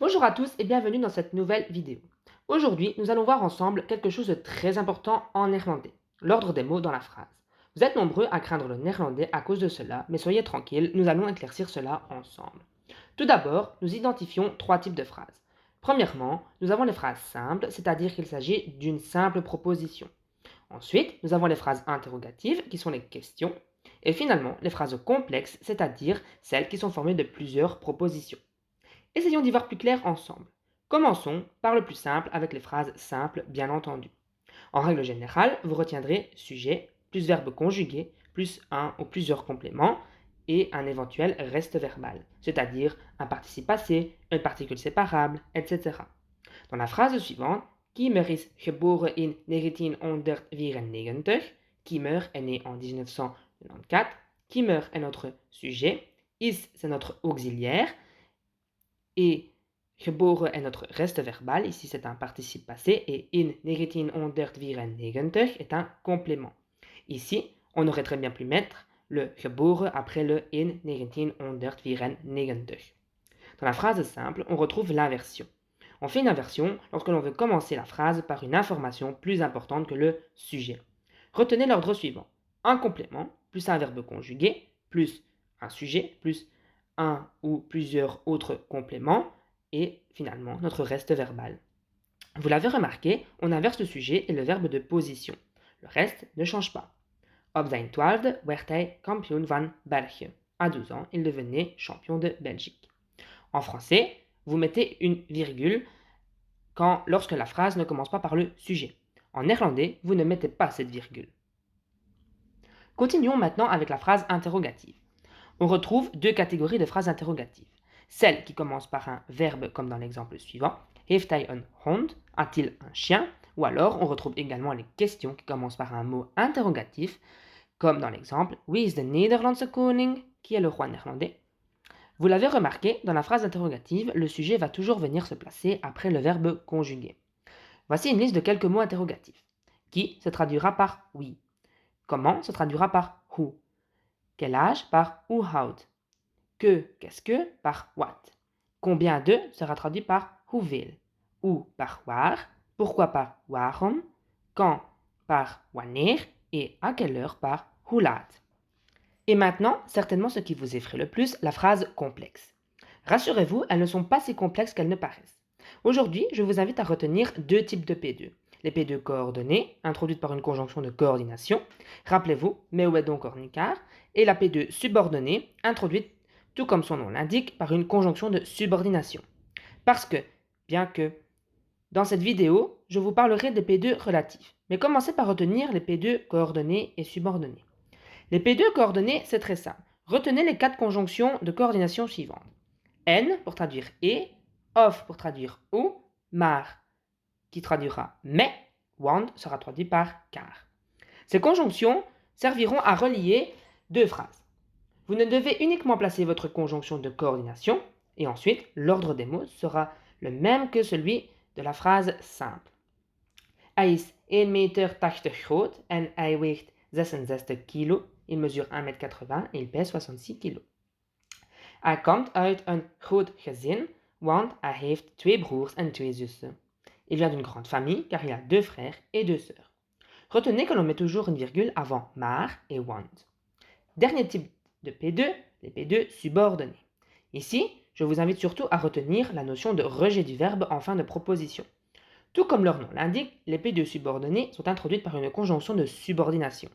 Bonjour à tous et bienvenue dans cette nouvelle vidéo. Aujourd'hui, nous allons voir ensemble quelque chose de très important en néerlandais, l'ordre des mots dans la phrase. Vous êtes nombreux à craindre le néerlandais à cause de cela, mais soyez tranquilles, nous allons éclaircir cela ensemble. Tout d'abord, nous identifions trois types de phrases. Premièrement, nous avons les phrases simples, c'est-à-dire qu'il s'agit d'une simple proposition. Ensuite, nous avons les phrases interrogatives, qui sont les questions. Et finalement, les phrases complexes, c'est-à-dire celles qui sont formées de plusieurs propositions. Essayons d'y voir plus clair ensemble. Commençons par le plus simple avec les phrases simples, bien entendu. En règle générale, vous retiendrez sujet, plus verbe conjugué, plus un ou plusieurs compléments et un éventuel reste verbal, c'est-à-dire un participe passé, une particule séparable, etc. Dans la phrase suivante, Kiemer is geboren in 1994, Kiemer est né en 1994, Kiemer est notre sujet, is c'est notre auxiliaire, et geboren est notre reste verbal, ici c'est un participe passé, et in 1994 est un complément. Ici, on aurait très bien pu mettre le geboren après le in 1994. Dans la phrase simple, on retrouve l'inversion. On fait une inversion lorsque l'on veut commencer la phrase par une information plus importante que le sujet. Retenez l'ordre suivant. Un complément, plus un verbe conjugué, plus un sujet, plus un ou plusieurs autres compléments, et finalement notre reste verbal. Vous l'avez remarqué, on inverse le sujet et le verbe de position. Le reste ne change pas. Op zijn 12e werd hij kampioen van België. À 12 ans, il devenait champion de Belgique. En français, vous mettez une virgule lorsque la phrase ne commence pas par le sujet. En néerlandais, vous ne mettez pas cette virgule. Continuons maintenant avec la phrase interrogative. On retrouve deux catégories de phrases interrogatives. Celle qui commence par un verbe comme dans l'exemple suivant. Heeft hij een hond? A-t-il un chien? Ou alors on retrouve également les questions qui commencent par un mot interrogatif comme dans l'exemple Wie is de Nederlandse koning? Qui est le roi néerlandais? Vous l'avez remarqué, dans la phrase interrogative, le sujet va toujours venir se placer après le verbe conjugué. Voici une liste de quelques mots interrogatifs. Qui se traduira par oui. Comment se traduira par who. Quel âge par hoe oud. Qu'est-ce que par what. Combien de sera traduit par hoeveel. Où par waar. Pourquoi par waarom. Quand par wanneer. Et à quelle heure par hoe laat. Et maintenant, certainement ce qui vous effraie le plus, la phrase complexe. Rassurez-vous, elles ne sont pas si complexes qu'elles ne paraissent. Aujourd'hui, je vous invite à retenir deux types de P2. Les P2 coordonnées, introduites par une conjonction de coordination. Rappelez-vous, mais où est donc ornicar. Et la P2 subordonnée, introduite, tout comme son nom l'indique, par une conjonction de subordination. Parce que, bien que dans cette vidéo, je vous parlerai des P2 relatifs. Mais commencez par retenir les P2 coordonnées et subordonnées. Les P2 coordonnées, c'est très simple. Retenez les quatre conjonctions de coordination suivantes. En pour traduire et, of pour traduire ou, maar qui traduira mais, want sera traduit par car. Ces conjonctions serviront à relier deux phrases. Vous ne devez uniquement placer votre conjonction de coordination et ensuite l'ordre des mots sera le même que celui de la phrase simple. Hij is 1,80 m groot en hij weegt 66 kilo. Il mesure 1,80 m et il pèse 66 kg. Hij komt uit een groot gezin, want hij heeft twee broers en twee zussen. Il vient d'une grande famille car il a deux frères et deux sœurs. Retenez que l'on met toujours une virgule avant maar et want. Dernier type de P2, les P2 subordonnés. Ici, je vous invite surtout à retenir la notion de rejet du verbe en fin de proposition. Tout comme leur nom l'indique, les P2 subordonnés sont introduites par une conjonction de subordination.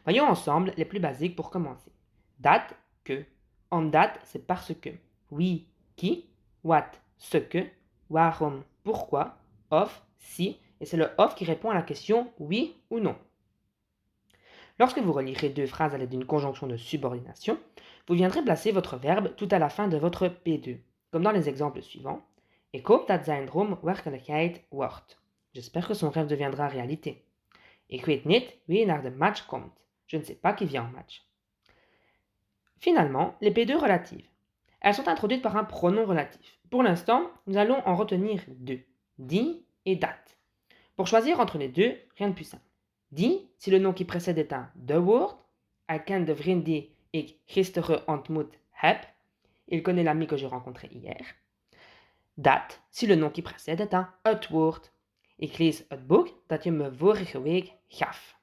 Voyons ensemble les plus basiques pour commencer. Dat, que. Omdat, c'est parce que. Oui, qui. What, ce que. Waarom, pourquoi. Of, si. Et c'est le of qui répond à la question oui ou non. Lorsque vous relierez deux phrases à l'aide d'une conjonction de subordination, vous viendrez placer votre verbe tout à la fin de votre P2, comme dans les exemples suivants. Ik hoop dat zijn droom werkelijkheid wordt. J'espère que son rêve deviendra réalité. Ik weet niet wie naar de match komt. Je ne sais pas qui vient en match. Finalement, les P2 relatives. Elles sont introduites par un pronom relatif. Pour l'instant, nous allons en retenir deux, die et dat. Pour choisir entre les deux, rien de plus simple. Die, si le nom qui précède est un de-woord, hij kent de vriend die ik gisteren ontmoet heb. Il connaît l'ami que j'ai rencontré hier. Dat si le nom qui précède est un het woord. Ik lees het boek dat je me vorige week gaf.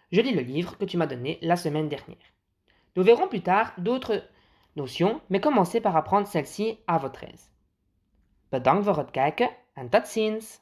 Je lis le livre que tu m'as donné la semaine dernière. Nous verrons plus tard d'autres notions, mais commencez par apprendre celle-ci à votre aise. Bedankt voor het kijken en tot ziens!